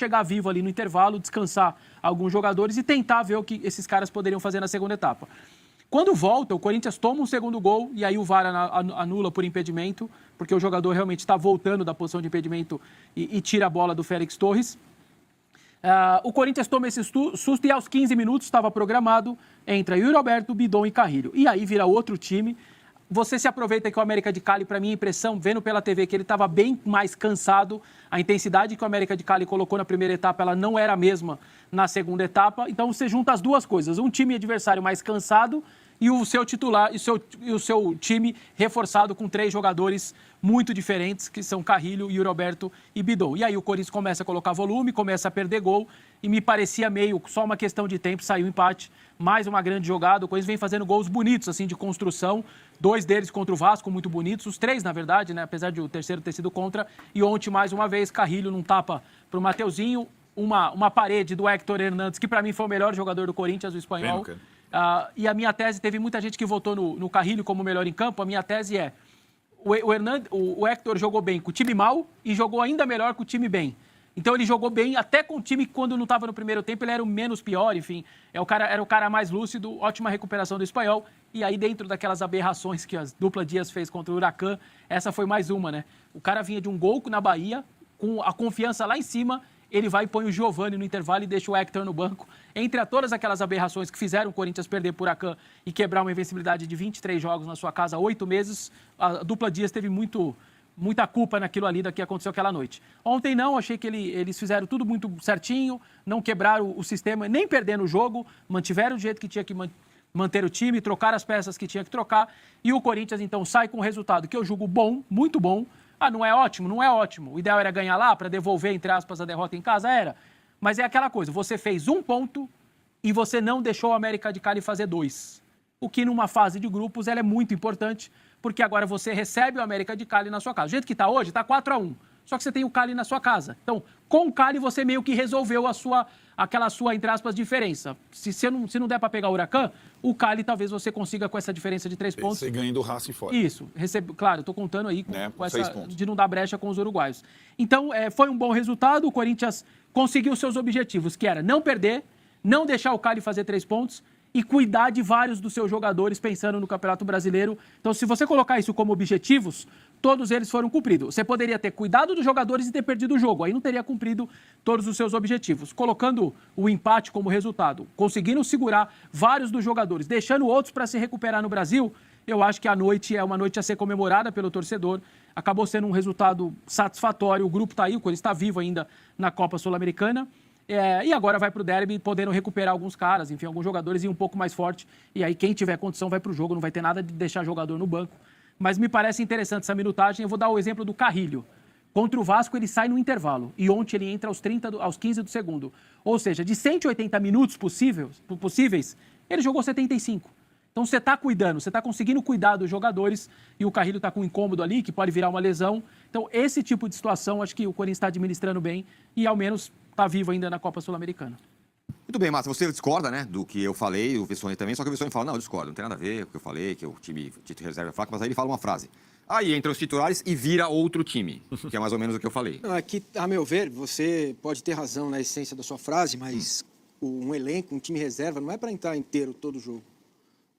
chegar vivo ali no intervalo, descansar alguns jogadores e tentar ver o que esses caras poderiam fazer na segunda etapa. Quando volta, o Corinthians toma um segundo gol e aí o VAR anula por impedimento, porque o jogador realmente está voltando da posição de impedimento e tira a bola do Félix Torres. O Corinthians toma esse susto e aos 15 minutos estava programado, entra Yuri Alberto, Bidon e Carrilho. E aí vira outro time. Você se aproveita que o América de Cali, para minha impressão, vendo pela TV, que ele estava bem mais cansado. A intensidade que o América de Cali colocou na primeira etapa, ela não era a mesma na segunda etapa. Então você junta as duas coisas, um time adversário mais cansado e o seu titular e o seu time reforçado com 3 jogadores muito diferentes, que são Carrilho, Yuri Alberto e Bidon. E aí o Corinthians começa a colocar volume, começa a perder gol e me parecia meio só uma questão de tempo, saiu o empate, mais uma grande jogada. O Corinthians vem fazendo gols bonitos, assim, de construção, 2 deles contra o Vasco, muito bonitos, os 3, na verdade, né, apesar de o terceiro ter sido contra, e ontem, mais uma vez, Carrilho num tapa para o Mateuzinho, uma parede do Héctor Hernandes, que para mim foi o melhor jogador do Corinthians, o espanhol. E a minha tese, teve muita gente que votou no Carrilho como o melhor em campo. A minha tese é, o Héctor jogou bem com o time mal e jogou ainda melhor com o time bem. Então ele jogou bem até com o time que quando não estava no primeiro tempo ele era o menos pior, enfim. Era o cara mais lúcido, ótima recuperação do espanhol. E aí dentro daquelas aberrações que a dupla Dias fez contra o Huracan, essa foi mais uma, né? O cara vinha de um gol na Bahia, com a confiança lá em cima, ele vai e põe o Giovani no intervalo e deixa o Héctor no banco. Entre todas aquelas aberrações que fizeram o Corinthians perder por Huracan e quebrar uma invencibilidade de 23 jogos na sua casa há 8 meses, a dupla Dias teve muita culpa naquilo ali que aconteceu aquela noite. Ontem não, achei que eles fizeram tudo muito certinho, não quebraram o sistema, nem perderam o jogo, mantiveram o jeito que tinha que manter o time, trocar as peças que tinha que trocar, e o Corinthians então sai com um resultado que eu julgo bom, muito bom. Não é ótimo? Não é ótimo. O ideal era ganhar lá para devolver, entre aspas, a derrota em casa? Era. Mas é aquela coisa, você fez 1 ponto e você não deixou o América de Cali fazer 2. O que numa fase de grupos ela é muito importante, porque agora você recebe o América de Cali na sua casa. Do jeito que está hoje, está 4-1. Só que você tem o Cali na sua casa. Então, com o Cali você meio que resolveu aquela sua, entre aspas, diferença. Se não der para pegar o Huracan, o Cali talvez você consiga com essa diferença de 3 pontos. Você ganha do Racing fora. Isso. Claro, eu estou contando aí com essa 6 pontos. De não dar brecha com os uruguaios. Então, foi um bom resultado. O Corinthians conseguiu seus objetivos, que era não perder, não deixar o Cali fazer 3 pontos e cuidar de vários dos seus jogadores pensando no Campeonato Brasileiro. Então, se você colocar isso como objetivos, todos eles foram cumpridos. Você poderia ter cuidado dos jogadores e ter perdido o jogo. Aí não teria cumprido todos os seus objetivos. Colocando o empate como resultado, conseguindo segurar vários dos jogadores, deixando outros para se recuperar no Brasil, eu acho que a noite é uma noite a ser comemorada pelo torcedor. Acabou sendo um resultado satisfatório. O grupo está aí, o Corinthians está vivo ainda na Copa Sul-Americana. E agora vai para o derby, podendo recuperar alguns caras, enfim, alguns jogadores e um pouco mais forte. E aí quem tiver condição vai para o jogo, não vai ter nada de deixar jogador no banco. Mas me parece interessante essa minutagem. Eu vou dar o exemplo do Carrilho. Contra o Vasco, ele sai no intervalo. E ontem ele entra aos 15 do segundo. Ou seja, de 180 minutos possíveis, ele jogou 75. Então você está cuidando, você está conseguindo cuidar dos jogadores e o Carrilho está com um incômodo ali, que pode virar uma lesão. Então esse tipo de situação, acho que o Corinthians está administrando bem e ao menos está vivo ainda na Copa Sul-Americana. Muito bem, Márcio, você discorda, né, do que eu falei, o Vessone também, só que o Vessone fala, não, eu discordo, não tem nada a ver com o que eu falei, que o time de reserva é fraco, mas aí ele fala uma frase. Aí entram os titulares e vira outro time, que é mais ou menos o que eu falei. Não, é que, a meu ver, você pode ter razão na essência da sua frase, mas um elenco, um time reserva, não é para entrar inteiro todo jogo,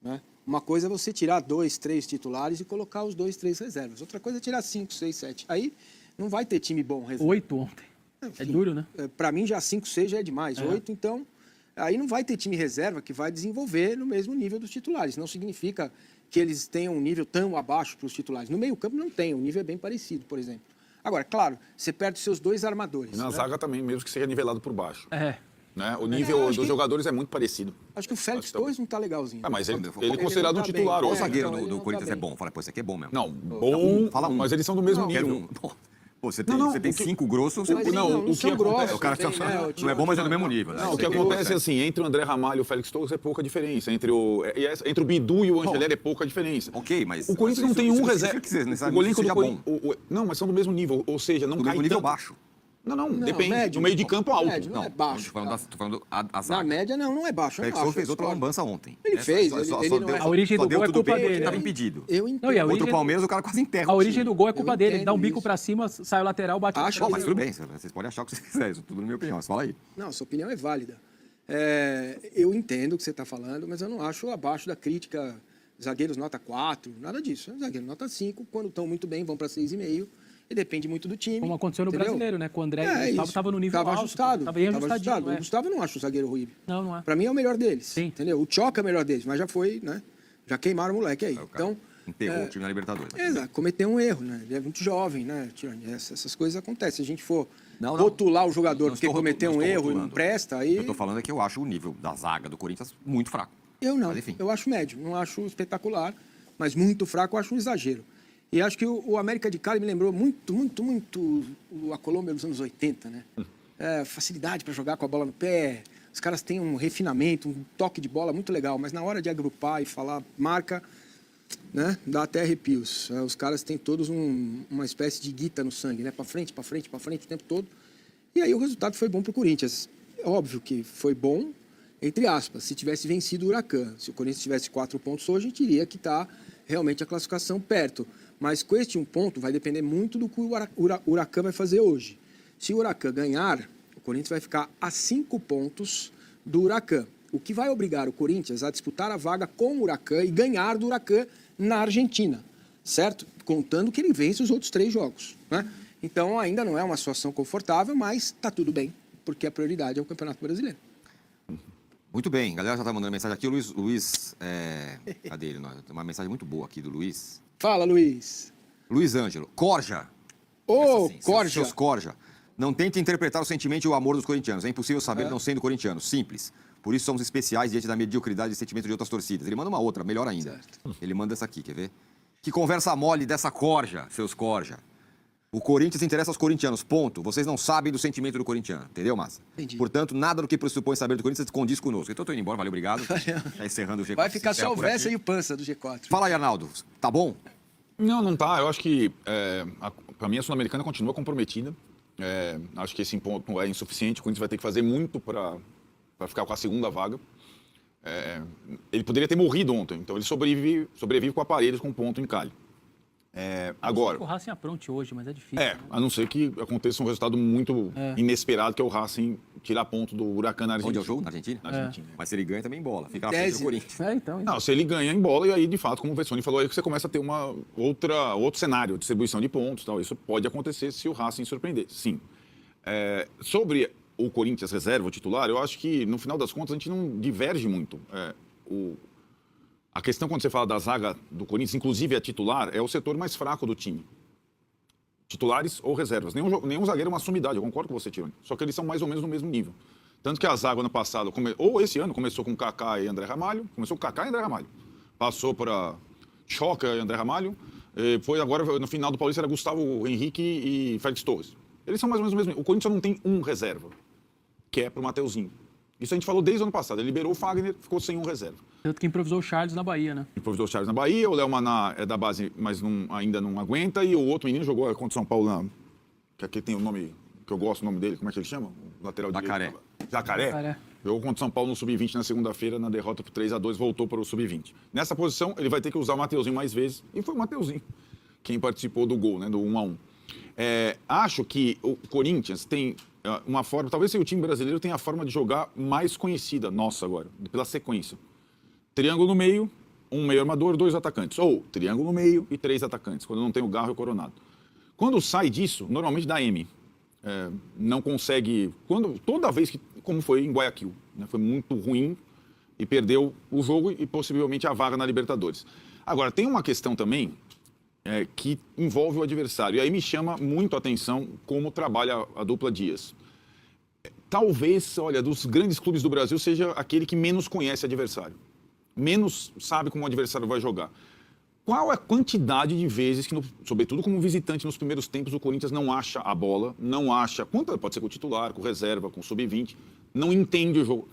né? Uma coisa é você tirar 2, 3 titulares e colocar os 2, 3 reservas. Outra coisa é tirar 5, 6, 7. Aí não vai ter time bom reserva. 8 ontem. Enfim, é duro, né? Para mim, já 5, 6 já é demais. 8, então, aí não vai ter time reserva que vai desenvolver no mesmo nível dos titulares. Não significa que eles tenham um nível tão abaixo para os titulares. No meio-campo não tem, o nível é bem parecido, por exemplo. Agora, claro, você perde os seus 2 armadores. E na zaga também, mesmo que seja nivelado por baixo. Né? O nível dos jogadores é muito parecido. Acho que o Félix Torres não está legalzinho. Mas ele é considerado um titular. Qual zagueiro do Corinthians é bom? Fala, pô, esse aqui é bom mesmo. Não, bom, fala um. mas eles são do mesmo nível. Pô, você tem 5 grossos, você não são grossos. O cara não é bom, mas é do mesmo nível. Né? Não, o que acontece é assim, entre o André Ramalho e o Félix Torres é pouca diferença. Entre o Bidu e o Angelelli é pouca diferença. Ok, mas... O Corinthians não tem um reserva. O elenco Não, mas são do mesmo nível. Ou seja, não do cai mesmo nível tanto. baixo. Não, depende. Médio, no meio de campo alto. Médio, não é baixo. Tô falando a Na zaga. média, não é baixo. O Eu Felix não Souza acho, fez eu outra discordo. lambança ontem. Ele fez, Só ele deu- não é- A origem só do deu gol é tudo culpa bem porque dele, tava né? impedido. Eu entendo. Não, e a Contra origem o Palmeiras, o cara quase enterra A o origem time. do gol é culpa Eu dele. Ele dá um entendo bico isso. pra cima, sai o lateral, bate no Acho chão. Bom, mas tudo bem, vocês podem achar o que vocês quiserem, isso é tudo na minha opinião, mas fala aí. Não, sua opinião é válida. Eu entendo o que você está falando, mas eu não acho abaixo da crítica zagueiros nota 4, nada disso. Zagueiro nota 5, quando estão muito bem, vão para 6,5. E depende muito do time. Como aconteceu no entendeu? Brasileiro, né? Com o André e o Gustavo isso. tava no nível Tava alto. ajustado. Tava bem Tava ajustadinho. ajustado. O Gustavo eu não acho o zagueiro ruim. Não é. Para mim é o melhor deles. Sim. Entendeu? O Choca é o melhor deles, mas já foi, né? Já queimaram o moleque aí. O cara Então, enterrou o time na Libertadores. exato, cometeu um erro, né? Ele é muito jovem, né, Tirani? Essas coisas acontecem. Se a gente for Não, rotular o jogador Não porque estou cometeu não um estou erro e não rotulando. presta, O aí... que eu tô falando é que eu acho o nível da zaga do Corinthians muito fraco. Eu não. Mas, enfim. Eu acho médio. Não acho espetacular, mas muito fraco eu acho um exagero. E acho que o América de Cali me lembrou muito a Colômbia dos anos 80, né? Facilidade para jogar com a bola no pé. Os caras têm um refinamento, um toque de bola muito legal, mas na hora de agrupar e falar marca, né? Dá até arrepios. Os caras têm todos uma espécie de guita no sangue, né? Para frente o tempo todo. E aí o resultado foi bom para o Corinthians. É óbvio que foi bom, entre aspas, se tivesse vencido o Huracan. Se o Corinthians tivesse 4 pontos hoje, a gente teria que estar realmente a classificação perto. Mas com este 1 ponto vai depender muito do que o Huracan vai fazer hoje. Se o Huracan ganhar, o Corinthians vai ficar a 5 pontos do Huracan. O que vai obrigar o Corinthians a disputar a vaga com o Huracan e ganhar do Huracan na Argentina, certo? Contando que ele vence os outros 3 jogos, né? Então ainda não é uma situação confortável, mas está tudo bem, porque a prioridade é o Campeonato Brasileiro. Muito bem, a galera já tá mandando mensagem aqui. O Luiz cadê ele? Tem uma mensagem muito boa aqui do Luiz. Fala, Luiz. Luiz Ângelo. Corja. Ô, Essa sim, Corja. Seus Corja. Não tente interpretar o sentimento e o amor dos corintianos. É impossível saber não sendo corintiano. Simples. Por isso somos especiais diante da mediocridade e sentimento de outras torcidas. Ele manda uma outra, melhor ainda. Certo. Ele manda essa aqui, quer ver? Que conversa mole dessa Corja, seus Corja. O Corinthians interessa aos corintianos, ponto. Vocês não sabem do sentimento do corintiano, entendeu, Massa? Entendi. Portanto, nada do que pressupõe saber do Corinthians condiz conosco. Então, eu tô indo embora, valeu, obrigado. Tá encerrando o G4. Vai ficar só o por aqui. Vessa e o Pança do G4. Fala aí, Arnaldo. Tá bom? Não tá. Eu acho que, para mim, a Sul-Americana continua comprometida. Acho que esse ponto é insuficiente. O Corinthians vai ter que fazer muito para ficar com a segunda vaga. Ele poderia ter morrido ontem, então ele sobrevive com aparelhos com ponto em Cali. Agora, O Racing apronte hoje, mas é difícil. né? a não ser que aconteça um resultado muito inesperado, que é o Racing tirar ponto do Huracan na Argentina. Onde é o jogo? Na Argentina? Na Argentina. Mas se ele ganha, também bola. Fica na frente Tese. do Corinthians. Então. Não, se ele ganha em bola, e aí, de fato, como o Vessone falou aí, que você começa a ter outro cenário, distribuição de pontos e tal. Isso pode acontecer se o Racing surpreender, sim. Sobre o Corinthians reserva, o titular, eu acho que, no final das contas, a gente não diverge muito. A questão, quando você fala da zaga do Corinthians, inclusive a titular, é o setor mais fraco do time. Titulares ou reservas. Nenhum zagueiro é uma sumidade, eu concordo com você, Tironi. Só que eles são mais ou menos no mesmo nível. Tanto que a zaga ano passado, ou esse ano, começou com Kaká e André Ramalho. Começou com Kaká e André Ramalho. Passou para Choca e André Ramalho. Foi agora, no final do Paulista, era Gustavo Henrique e Félix Torres. Eles são mais ou menos o mesmo. O Corinthians só não tem um reserva, que é pro Mateuzinho. Isso a gente falou desde o ano passado. Ele liberou o Fagner, ficou sem um reserva. Tanto que improvisou o Charles na Bahia, né? Improvisou o Charles na Bahia, o Léo Maná é da base, mas ainda não aguenta. E o outro menino jogou contra o São Paulo, que aqui tem o nome, que eu gosto do nome dele, como é que ele chama? O lateral Jacaré. direito. Jacaré. Jogou contra o São Paulo no Sub-20 na segunda-feira, na derrota por 3-2, voltou para o Sub-20. Nessa posição, ele vai ter que usar o Mateuzinho mais vezes. E foi o Mateuzinho quem participou do gol, né, do 1-1. Acho que o Corinthians tem uma forma, talvez o time brasileiro tenha a forma de jogar mais conhecida, nossa agora, pela sequência. Triângulo no meio, um meio armador, 2 atacantes. Ou triângulo no meio e 3 atacantes, quando não tem o Garro e o Coronado. Quando sai disso, normalmente dá M. Não consegue... Toda vez que... Como foi em Guayaquil. Né, foi muito ruim e perdeu o jogo e possivelmente a vaga na Libertadores. Agora, tem uma questão também que envolve o adversário. E aí me chama muito a atenção como trabalha a dupla Dias. Talvez, olha, dos grandes clubes do Brasil, seja aquele que menos conhece adversário. Menos sabe como o adversário vai jogar. Qual é a quantidade de vezes que, sobretudo como visitante nos primeiros tempos, o Corinthians não acha a bola, não acha... Pode ser com o titular, com o reserva, com o sub-20, não entende o jogo.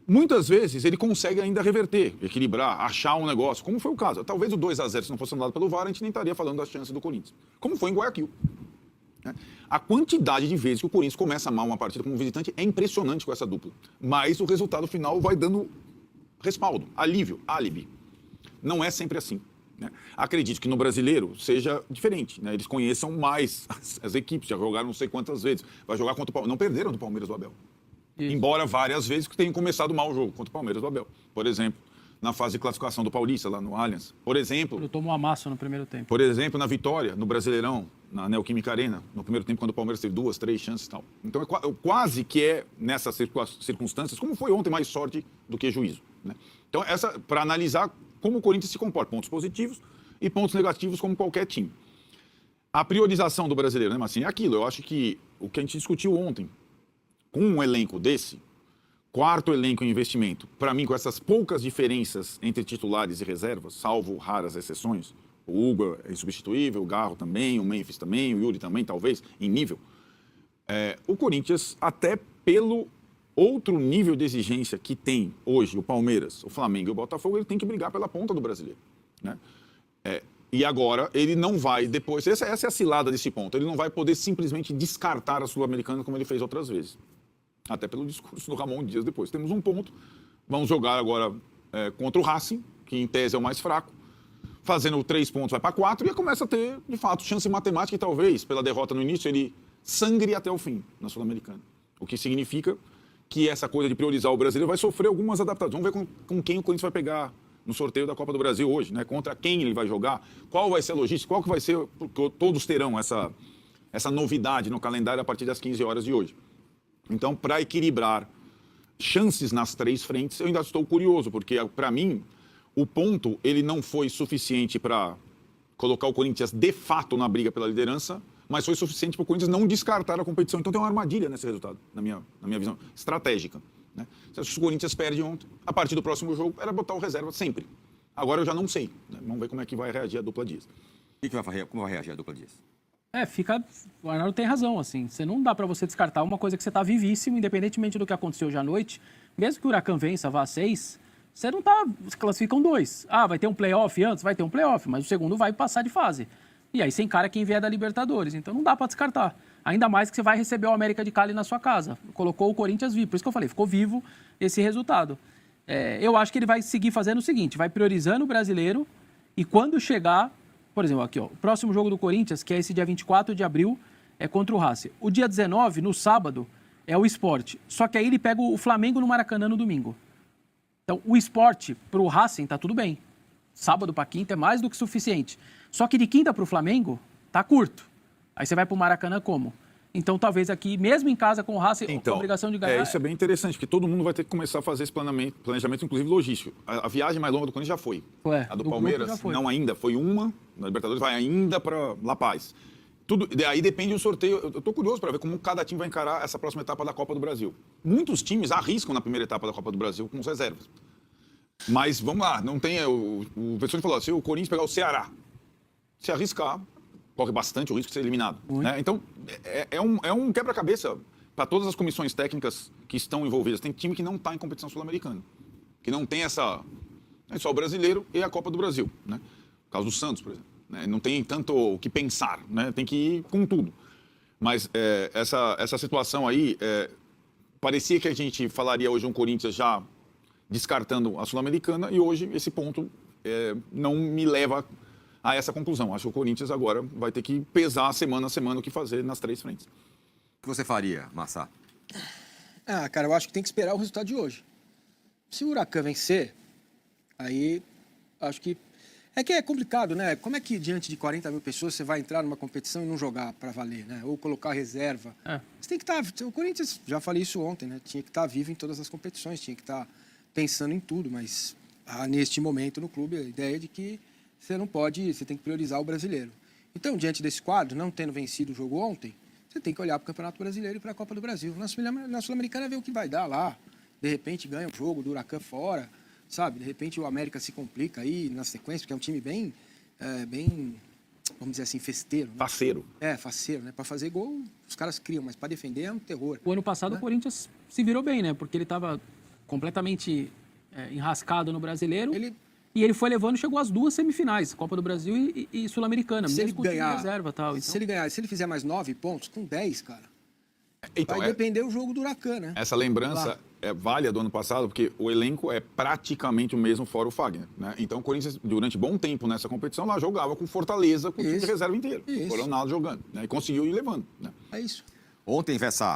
Muitas vezes ele consegue ainda reverter, equilibrar, achar um negócio, como foi o caso. Talvez o 2-0, se não fosse anulado pelo VAR, a gente nem estaria falando das chances do Corinthians. Como foi em Guayaquil. né? A quantidade de vezes que o Corinthians começa mal uma partida como visitante é impressionante com essa dupla. Mas o resultado final vai dando respaldo, alívio, álibi. Não é sempre assim, né? Acredito que no brasileiro seja diferente, né? Eles conheçam mais as equipes, já jogaram não sei quantas vezes. Vai jogar contra o Palmeiras. Não perderam do Palmeiras do Abel. Isso. Embora várias vezes que tenham começado mal o jogo contra o Palmeiras do Abel. Por exemplo, na fase de classificação do Paulista, lá no Allianz. Por exemplo... Ele tomou amasso no primeiro tempo. Por exemplo, na vitória, no Brasileirão, na Neoquímica Arena, no primeiro tempo, quando o Palmeiras teve 2, 3 chances e tal. Então, quase que é, nessas circunstâncias, como foi ontem, mais sorte do que juízo, né? Então, para analisar como o Corinthians se comporta, pontos positivos e pontos negativos, como qualquer time. A priorização do brasileiro, né, Massinho? É aquilo. Eu acho que o que a gente discutiu ontem, com um elenco desse, quarto elenco em investimento, para mim, com essas poucas diferenças entre titulares e reservas, salvo raras exceções, o Hugo é insubstituível, o Garro também, o Memphis também, o Yuri também, talvez, em nível, o Corinthians, até pelo outro nível de exigência que tem hoje o Palmeiras, o Flamengo e o Botafogo, ele tem que brigar pela ponta do brasileiro, né? E agora ele não vai depois, essa é a cilada desse ponto, ele não vai poder simplesmente descartar a Sul-Americana como ele fez outras vezes. Até pelo discurso do Ramon dias depois. Temos um ponto, vamos jogar agora contra o Racing, que em tese é o mais fraco, fazendo 3 pontos vai para 4 e começa a ter, de fato, chance matemática e talvez, pela derrota no início, ele sangre até o fim na Sul-Americana. O que significa que essa coisa de priorizar o brasileiro vai sofrer algumas adaptações. Vamos ver com quem o Corinthians vai pegar no sorteio da Copa do Brasil hoje, né? Contra quem ele vai jogar, qual vai ser a logística, qual que vai ser, porque todos terão essa novidade no calendário a partir das 15 horas de hoje. Então, para equilibrar chances nas 3 frentes, eu ainda estou curioso, porque, para mim, o ponto ele não foi suficiente para colocar o Corinthians, de fato, na briga pela liderança, mas foi suficiente para o Corinthians não descartar a competição. Então, tem uma armadilha nesse resultado, na minha visão, estratégica, né? Se o Corinthians perde ontem, a partir do próximo jogo, era botar o reserva sempre. Agora eu já não sei, né? Vamos ver como é que vai reagir a dupla Dias. Como vai reagir a dupla Dias? O Arnaldo tem razão, assim, não dá para você descartar uma coisa que você está vivíssimo, independentemente do que aconteceu hoje à noite, mesmo que o Huracan vença, vá a 6, você não está, classificam 2. Vai ter um playoff antes? Vai ter um playoff, mas o segundo vai passar de fase. E aí você encara quem vier da Libertadores, então não dá para descartar. Ainda mais que você vai receber o América de Cali na sua casa. Colocou o Corinthians vivo, por isso que eu falei, ficou vivo esse resultado. Eu acho que ele vai seguir fazendo o seguinte, vai priorizando o brasileiro e quando chegar... Por exemplo, aqui, o próximo jogo do Corinthians, que é esse dia 24 de abril, é contra o Racing. O dia 19, no sábado, é o Sport. Só que aí ele pega o Flamengo no Maracanã no domingo. Então, o Sport para o Racing tá tudo bem. Sábado para quinta é mais do que suficiente. Só que de quinta para o Flamengo, tá curto. Aí você vai para o Maracanã como? Então, talvez aqui, mesmo em casa com o Racing, com a obrigação de ganhar... Isso é bem interessante, porque todo mundo vai ter que começar a fazer esse planejamento inclusive logístico. A viagem mais longa do Corinthians já foi. A do Palmeiras não ainda, foi uma. Na Libertadores vai ainda para La Paz. Aí depende do sorteio. Eu estou curioso para ver como cada time vai encarar essa próxima etapa da Copa do Brasil. Muitos times arriscam na primeira etapa da Copa do Brasil com os reservas. Mas vamos lá, não tem... O Vessone falou, se o Corinthians pegar o Ceará, se arriscar... corre bastante o risco de ser eliminado, né? Então, é um quebra-cabeça para todas as comissões técnicas que estão envolvidas. Tem time que não está em competição sul-americana, que não tem essa... É só o brasileiro e a Copa do Brasil, né? No caso do Santos, por exemplo, né? Não tem tanto o que pensar, né? Tem que ir com tudo. Mas essa situação aí, parecia que a gente falaria hoje um Corinthians já descartando a Sul-Americana e hoje esse ponto não me leva a essa conclusão. Acho que o Corinthians agora vai ter que pesar semana a semana o que fazer nas 3 frentes. O que você faria, Massa? Cara, eu acho que tem que esperar o resultado de hoje. Se o Huracan vencer, aí acho que... É complicado, né? Como é que diante de 40 mil pessoas você vai entrar numa competição e não jogar para valer, né? Ou colocar reserva. Você tem que estar... O Corinthians, já falei isso ontem, né? Tinha que estar vivo em todas as competições, tinha que estar pensando em tudo, mas neste momento no clube a ideia é de que você tem que priorizar o brasileiro. Então, diante desse quadro, não tendo vencido o jogo ontem, você tem que olhar para o Campeonato Brasileiro e para a Copa do Brasil. Na Sul-Americana, ver o que vai dar lá. De repente, ganha um jogo do Huracan fora, sabe? De repente, o América se complica aí na sequência, porque é um time bem vamos dizer assim, festeiro. Né? Faceiro. Faceiro, né? Para fazer gol, os caras criam, mas para defender é um terror. O ano passado, o Corinthians se virou bem, né? Porque ele estava completamente enrascado no Brasileiro. E ele foi levando, chegou às 2 semifinais, Copa do Brasil e Sul-Americana, Se ele mesmo com o time ganhar, reserva e tal. Então, se ele ganhar, se ele fizer mais 9 pontos, com 10, cara, Então, vai depender o jogo do Huracan, né? essa lembrança vale a do ano passado, porque o elenco é praticamente o mesmo fora o Fagner, né? Então o Corinthians, durante bom tempo nessa competição, lá jogava com Fortaleza, com o time de reserva inteiro. O Ronaldo jogando, né? E conseguiu ir levando, né? É isso. Ontem, Vessa,